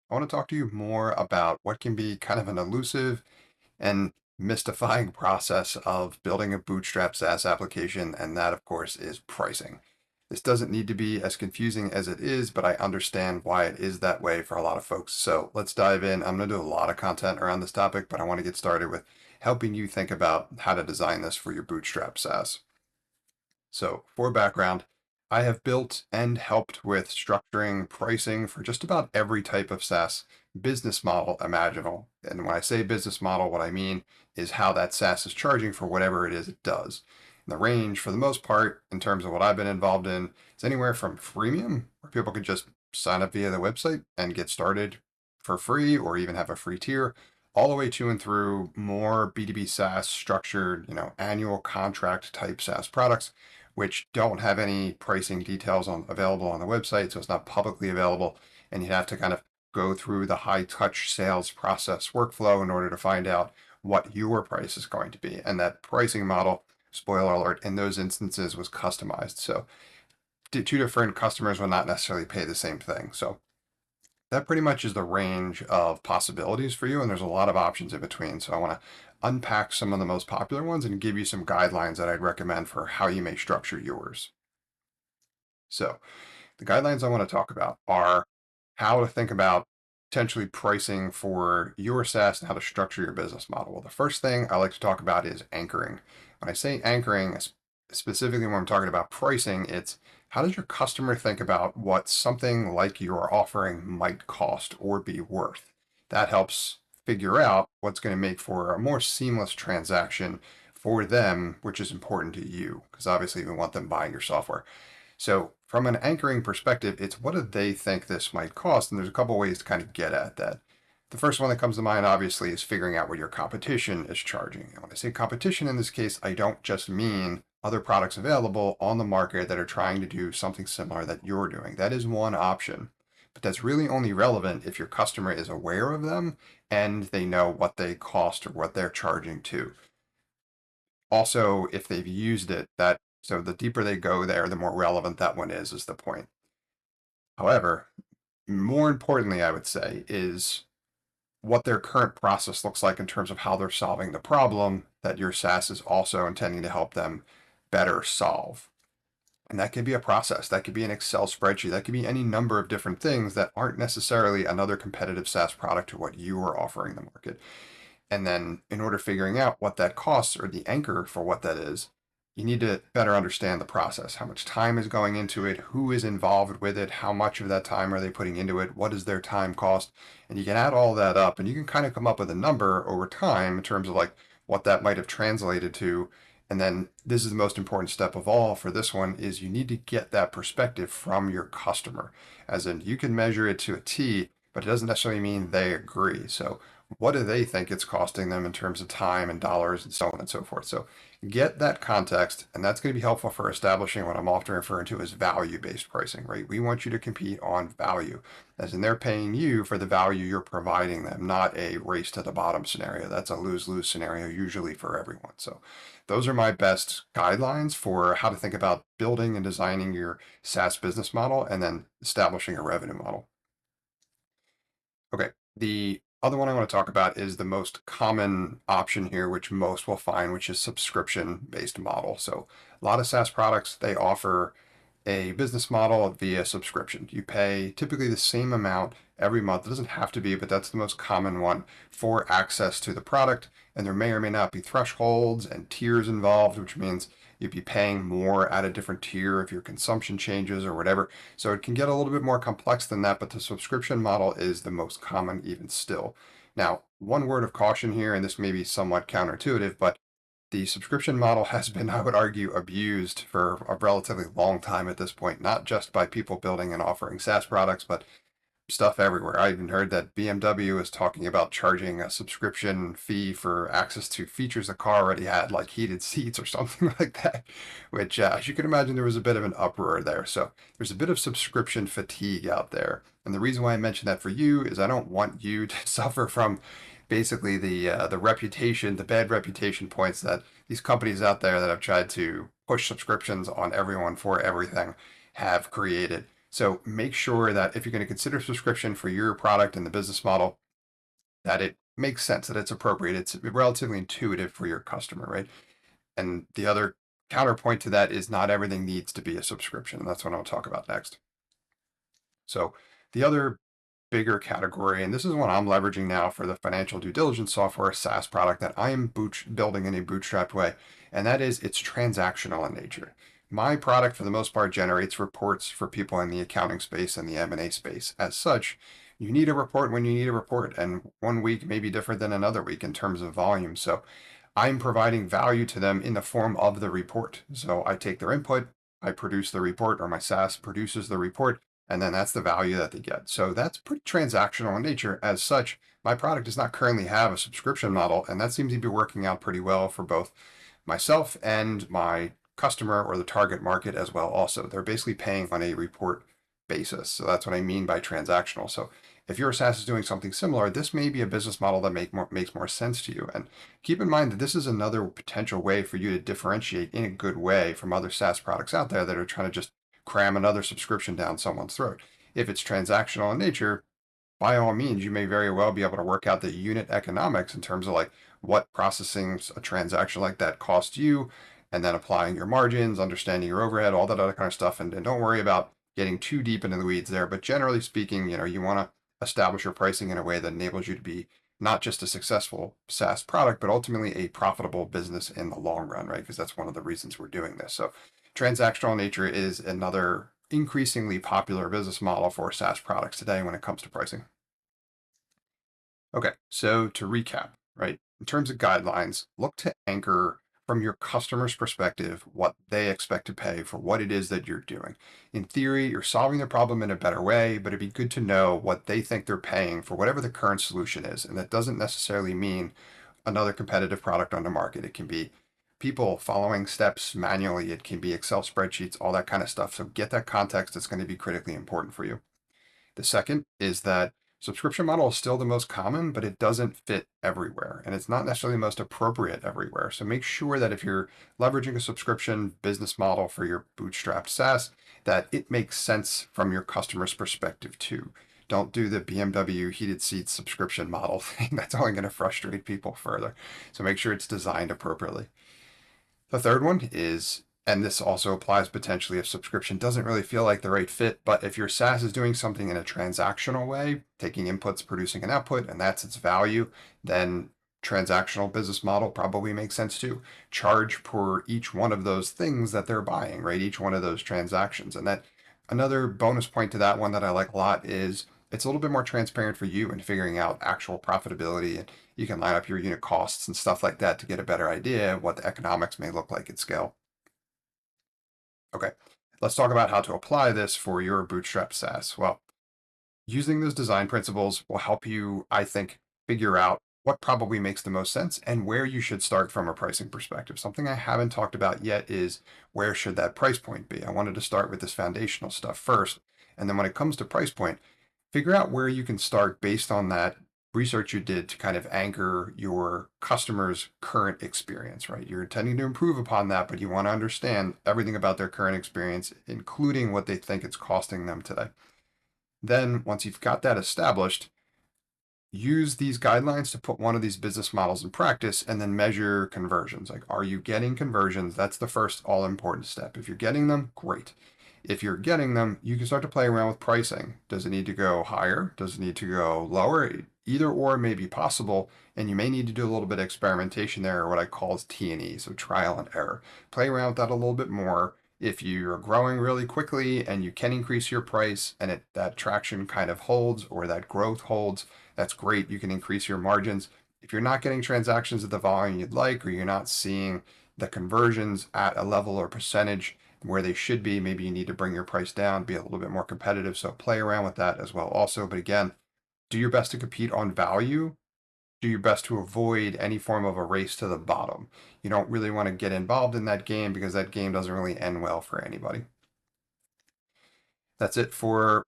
I want to talk to you more about what can be kind of an elusive and mystifying process of building a Bootstrap SaaS application, and that, of course, is pricing. This doesn't need to be as confusing as it is, but I understand why it is that way for a lot of folks. So let's dive in. I'm going to do a lot of content around this topic, but I want to get started with helping you think about how to design this for your Bootstrap SaaS. So, for background, I have built and helped with structuring pricing for just about every type of SaaS business model imaginable. And when I say business model, what I mean is how that SaaS is charging for whatever it is it does. And the range, for the most part, in terms of what I've been involved in, is anywhere from freemium, where people can just sign up via the website and get started for free, or even have a free tier, all the way to and through more B2B SaaS structured, annual contract type SaaS products which don't have any pricing details available on the website, so it's not publicly available, and you have to kind of go through the high touch sales process workflow in order to find out what your price is going to be. And that pricing model, spoiler alert, in those instances was customized. So two different customers will not necessarily pay the same thing. So that pretty much is the range of possibilities for you, and there's a lot of options in between. So I want to unpack some of the most popular ones and give you some guidelines that I'd recommend for how you may structure yours. So the guidelines I want to talk about are how to think about potentially pricing for your SaaS and how to structure your business model. Well, the first thing I like to talk about is anchoring. When I say anchoring, specifically when I'm talking about pricing, it's how does your customer think about what something like your offering might cost or be worth? That helps figure out what's going to make for a more seamless transaction for them, which is important to you, because obviously we want them buying your software. So from an anchoring perspective, it's what do they think this might cost? And there's a couple ways to kind of get at that. The first one that comes to mind, obviously, is figuring out what your competition is charging. And when I say competition in this case, I don't just mean other products available on the market that are trying to do something similar that you're doing. That is one option. But that's really only relevant if your customer is aware of them and they know what they cost or what they're charging too. Also, if they've used it, that so the deeper they go there, the more relevant that one is the point. However, more importantly, I would say, is what their current process looks like in terms of how they're solving the problem that your SaaS is also intending to help them better solve. And that could be a process, that could be an Excel spreadsheet, that could be any number of different things that aren't necessarily another competitive SaaS product to what you are offering the market. And then in order figuring out what that costs or the anchor for what that is, you need to better understand the process. How much time is going into it? Who is involved with it? How much of that time are they putting into it? What is their time cost? And you can add all that up and you can kind of come up with a number over time in terms of like what that might have translated to. And then this is the most important step of all for this one is you need to get that perspective from your customer. As in you can measure it to a T, but it doesn't necessarily mean they agree. So what do they think it's costing them in terms of time and dollars and so on and so forth. So get that context, and that's going to be helpful for establishing what I'm often referring to as value-based pricing, right? We want you to compete on value, as in they're paying you for the value you're providing them, not a race to the bottom scenario. That's a lose-lose scenario usually for everyone. So those are my best guidelines for how to think about building and designing your SaaS business model and then establishing a revenue model. Okay, the other one I want to talk about is the most common option here, which most will find, which is subscription-based model. So a lot of SaaS products, they offer a business model via subscription. You pay typically the same amount every month. It doesn't have to be, but that's the most common one for access to the product. And there may or may not be thresholds and tiers involved, which means you'd be paying more at a different tier if your consumption changes or whatever. So it can get a little bit more complex than that, but the subscription model is the most common even still. Now, one word of caution here, and this may be somewhat counterintuitive, but the subscription model has been, I would argue, abused for a relatively long time at this point, not just by people building and offering SaaS products, but stuff everywhere. I even heard that BMW is talking about charging a subscription fee for access to features the car already had, like heated seats or something like that, which, as you can imagine, there was a bit of an uproar there. So there's a bit of subscription fatigue out there. And the reason why I mention that for you is I don't want you to suffer from basically the reputation, the bad reputation points that these companies out there that have tried to push subscriptions on everyone for everything have created. So make sure that if you're going to consider subscription for your product and the business model, that it makes sense, that it's appropriate, it's relatively intuitive for your customer, right? And the other counterpoint to that is not everything needs to be a subscription. And that's what I'll talk about next. So the other bigger category, and this is one I'm leveraging now for the financial due diligence software SaaS product that I am building in a bootstrapped way, and that is it's transactional in nature. My product, for the most part, generates reports for people in the accounting space and the M&A space. As such, you need a report when you need a report, and one week may be different than another week in terms of volume. So I'm providing value to them in the form of the report. So I take their input, I produce the report, or my SaaS produces the report, and then that's the value that they get. So that's pretty transactional in nature. As such, my product does not currently have a subscription model, and that seems to be working out pretty well for both myself and my customer or the target market as well. Also, they're basically paying on a report basis. So that's what I mean by transactional. So if your SaaS is doing something similar, this may be a business model that makes more sense to you. And keep in mind that this is another potential way for you to differentiate in a good way from other SaaS products out there that are trying to just cram another subscription down someone's throat. If it's transactional in nature, by all means, you may very well be able to work out the unit economics in terms of like what processing a transaction like that costs you, and then applying your margins, understanding your overhead, all that other kind of stuff. And don't worry about getting too deep into the weeds there. But generally speaking, you want to establish your pricing in a way that enables you to be not just a successful SaaS product, but ultimately a profitable business in the long run, right? Because that's one of the reasons we're doing this. So transactional nature is another increasingly popular business model for SaaS products today when it comes to pricing. Okay, so to recap, right, in terms of guidelines, look to anchor from your customer's perspective what they expect to pay for what it is that you're doing. In theory, you're solving their problem in a better way, but it'd be good to know what they think they're paying for whatever the current solution is. And that doesn't necessarily mean another competitive product on the market. It can be people following steps manually, it can be Excel spreadsheets, all that kind of stuff. So get that context. It's going to be critically important for you. The second is that subscription model is still the most common, but it doesn't fit everywhere. And it's not necessarily the most appropriate everywhere. So make sure that if you're leveraging a subscription business model for your bootstrapped SaaS, that it makes sense from your customer's perspective too. Don't do the BMW heated seats subscription model thing. That's only going to frustrate people further. So make sure it's designed appropriately. The third one is, and this also applies potentially if subscription doesn't really feel like the right fit, but if your SaaS is doing something in a transactional way, taking inputs, producing an output, and that's its value, then transactional business model probably makes sense too. Charge for each one of those things that they're buying, right? Each one of those transactions. And that another bonus point to that one that I like a lot is it's a little bit more transparent for you in figuring out actual profitability, and you can line up your unit costs and stuff like that to get a better idea of what the economics may look like at scale. Okay, let's talk about how to apply this for your Bootstrap SaaS. Well, using those design principles will help you, I think, figure out what probably makes the most sense and where you should start from a pricing perspective. Something I haven't talked about yet is where should that price point be? I wanted to start with this foundational stuff first. And then when it comes to price point, figure out where you can start based on that research you did to kind of anchor your customer's current experience, right? You're intending to improve upon that, but you want to understand everything about their current experience, including what they think it's costing them today. Then, once you've got that established, use these guidelines to put one of these business models in practice and then measure conversions. Like, are you getting conversions? That's the first all important step. If you're getting them, great. If you're getting them, you can start to play around with pricing. Does it need to go higher? Does it need to go lower? Either or may be possible, and you may need to do a little bit of experimentation there, or what I call is T&E, so trial and error. Play around with that a little bit more. If you're growing really quickly and you can increase your price and that traction kind of holds or that growth holds, that's great. You can increase your margins. If you're not getting transactions at the volume you'd like, or you're not seeing the conversions at a level or percentage where they should be, maybe you need to bring your price down, be a little bit more competitive. So play around with that as well also. But again, do your best to compete on value. Do your best to avoid any form of a race to the bottom. You don't really want to get involved in that game because that game doesn't really end well for anybody. That's it for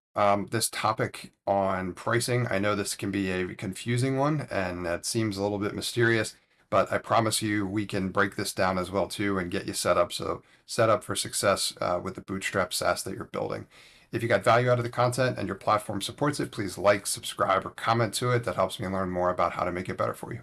this topic on pricing. I know this can be a confusing one and that seems a little bit mysterious, but I promise you we can break this down as well too and get you set up. So set up for success with the Bootstrap SaaS that you're building. If you got value out of the content and your platform supports it, please like, subscribe, or comment to it. That helps me learn more about how to make it better for you.